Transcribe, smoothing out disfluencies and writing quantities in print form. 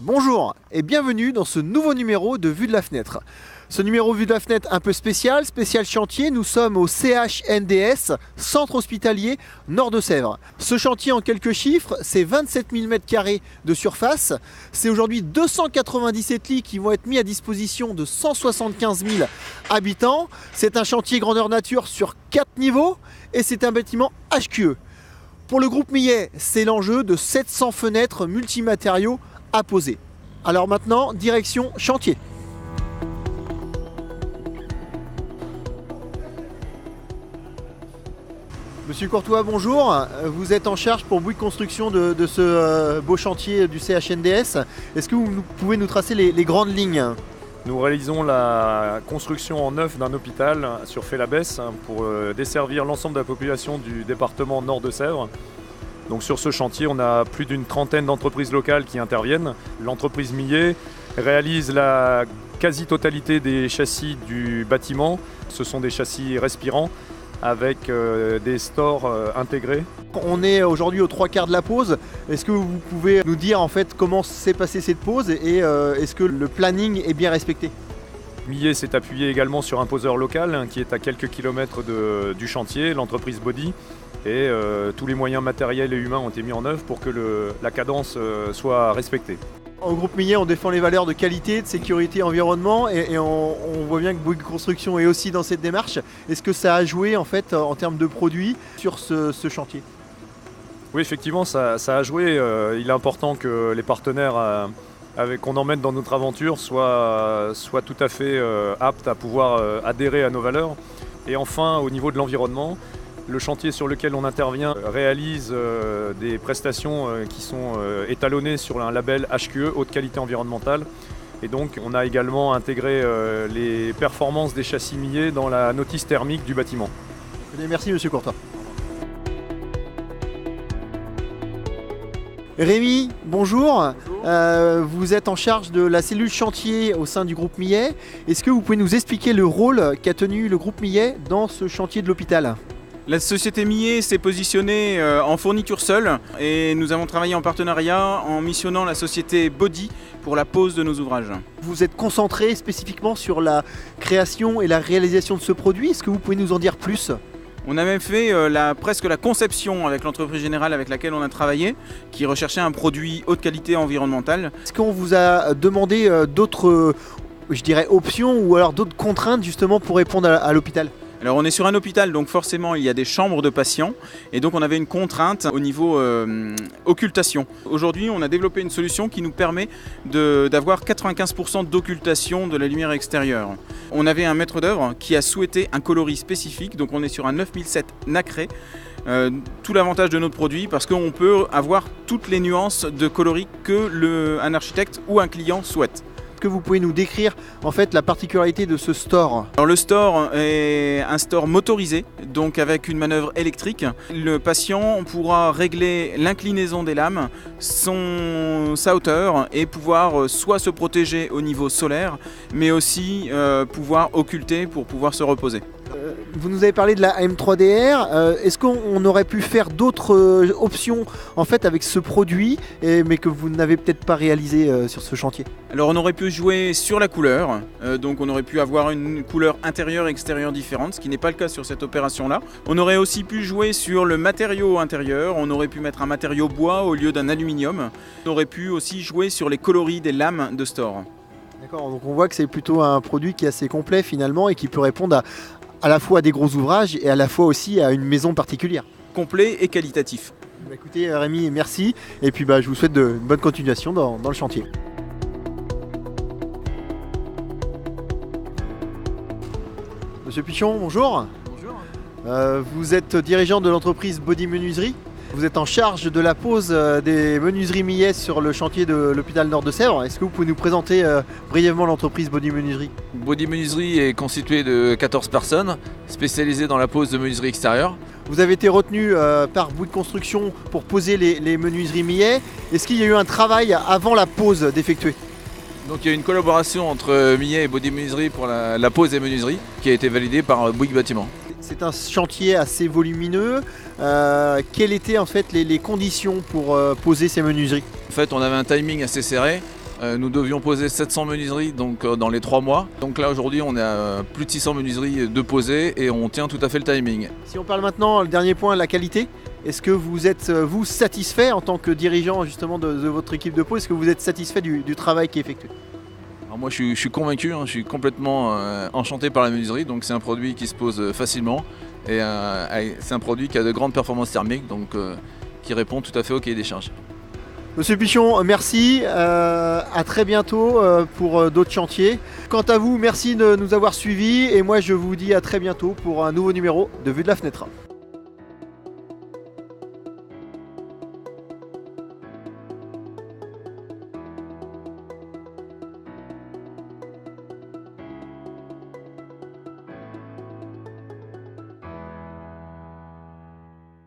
Bonjour et bienvenue dans ce nouveau numéro de Vue de la Fenêtre. Ce numéro Vue de la Fenêtre un peu spécial chantier, nous sommes au CHNDS, Centre Hospitalier Nord de Sèvres. Ce chantier en quelques chiffres, c'est 27 000 m² de surface, c'est aujourd'hui 297 lits qui vont être mis à disposition de 175 000 habitants. C'est un chantier grandeur nature sur 4 niveaux et c'est un bâtiment HQE. Pour le groupe Millet, c'est l'enjeu de 700 fenêtres multimatériaux à poser. Alors maintenant, direction chantier. Monsieur Courtois, bonjour. Vous êtes en charge pour Bouygues Construction de ce beau chantier du CHNDS. Est-ce que vous pouvez nous tracer les grandes lignes ? Nous réalisons la construction en neuf d'un hôpital sur Fay-la-Besse pour desservir l'ensemble de la population du département Nord de Sèvres. Donc sur ce chantier, on a plus d'une trentaine d'entreprises locales qui interviennent. L'entreprise Millet réalise la quasi-totalité des châssis du bâtiment. Ce sont des châssis respirants avec des stores intégrés. On est aujourd'hui aux 3/4 de la pose. Est-ce que vous pouvez nous dire en fait comment s'est passée cette pose et est-ce que le planning est bien respecté ? Millet s'est appuyé également sur un poseur local qui est à quelques kilomètres du chantier, l'entreprise Body. Et tous les moyens matériels et humains ont été mis en œuvre pour que la cadence soit respectée. Au groupe Millet, on défend les valeurs de qualité, de sécurité, environnement et on voit bien que Bouygues Construction est aussi dans cette démarche. Est-ce que ça a joué en fait en termes de produits sur ce chantier ? Oui, effectivement, ça a joué. Il est important que les partenaires qu'on emmène dans notre aventure soient tout à fait aptes à pouvoir adhérer à nos valeurs. Et enfin, au niveau de l'environnement, le chantier sur lequel on intervient réalise des prestations qui sont étalonnées sur un label HQE, haute qualité environnementale. Et donc on a également intégré les performances des châssis Millet dans la notice thermique du bâtiment. Merci Monsieur Courtois. Rémi, bonjour. Vous êtes en charge de la cellule chantier au sein du groupe Millet. Est-ce que vous pouvez nous expliquer le rôle qu'a tenu le groupe Millet dans ce chantier de l'hôpital ? La société Millet s'est positionnée en fourniture seule et nous avons travaillé en partenariat en missionnant la société Body pour la pose de nos ouvrages. Vous êtes concentré spécifiquement sur la création et la réalisation de ce produit. Est-ce que vous pouvez nous en dire plus ? On a même fait presque la conception avec l'entreprise générale avec laquelle on a travaillé, qui recherchait un produit haute qualité environnementale. Est-ce qu'on vous a demandé d'autres, options ou alors d'autres contraintes justement pour répondre à l'hôpital ? Alors on est sur un hôpital, donc forcément il y a des chambres de patients et donc on avait une contrainte au niveau occultation. Aujourd'hui on a développé une solution qui nous permet d'avoir 95% d'occultation de la lumière extérieure. On avait un maître d'œuvre qui a souhaité un coloris spécifique, donc on est sur un 9007 nacré. Tout l'avantage de notre produit parce qu'on peut avoir toutes les nuances de coloris que un architecte ou un client souhaite. Que vous pouvez nous décrire en fait la particularité de ce store ? Alors le store est un store motorisé, donc avec une manœuvre électrique. Le patient pourra régler l'inclinaison des lames, sa hauteur et pouvoir soit se protéger au niveau solaire, mais aussi pouvoir occulter pour pouvoir se reposer. Vous nous avez parlé de la M3DR. Est-ce qu'on aurait pu faire d'autres options en fait avec ce produit, mais que vous n'avez peut-être pas réalisé sur ce chantier ? Alors on aurait pu jouer sur la couleur, donc on aurait pu avoir une couleur intérieure et extérieure différente, ce qui n'est pas le cas sur cette opération-là. On aurait aussi pu jouer sur le matériau intérieur, on aurait pu mettre un matériau bois au lieu d'un aluminium. On aurait pu aussi jouer sur les coloris des lames de store. D'accord, donc on voit que c'est plutôt un produit qui est assez complet finalement et qui peut répondre à la fois à des gros ouvrages et à la fois aussi à une maison particulière. Complet et qualitatif. Écoutez Rémi, merci et puis je vous souhaite une bonne continuation dans le chantier. Monsieur Pichon, bonjour. Bonjour. Vous êtes dirigeant de l'entreprise Body Menuiserie. Vous êtes en charge de la pose des menuiseries Millet sur le chantier de l'hôpital Nord de Sèvres. Est-ce que vous pouvez nous présenter brièvement l'entreprise Body Menuiserie ? Body Menuiserie est constituée de 14 personnes spécialisées dans la pose de menuiserie extérieure. Vous avez été retenu par Bouygues Construction pour poser les menuiseries Millet. Est-ce qu'il y a eu un travail avant la pose d'effectuer ? Donc il y a eu une collaboration entre Millet et Body Menuiserie pour la pose des menuiseries qui a été validée par Bouygues Bâtiment. C'est un chantier assez volumineux. Quelles étaient en fait les conditions pour poser ces menuiseries ? En fait, on avait un timing assez serré. Nous devions poser 700 menuiseries donc, dans les 3 mois. Donc là aujourd'hui on est à plus de 600 menuiseries de poser et on tient tout à fait le timing. Si on parle maintenant, le dernier point, la qualité, est-ce que vous êtes vous satisfait en tant que dirigeant justement de votre équipe de pose? Est-ce que vous êtes satisfait du travail qui est effectué? Alors moi je suis convaincu, je suis complètement enchanté par la menuiserie, donc c'est un produit qui se pose facilement et c'est un produit qui a de grandes performances thermiques, donc qui répond tout à fait au cahier des charges. Monsieur Pichon, merci, à très bientôt pour d'autres chantiers. Quant à vous, merci de nous avoir suivis et moi je vous dis à très bientôt pour un nouveau numéro de Vue de la Fenêtre.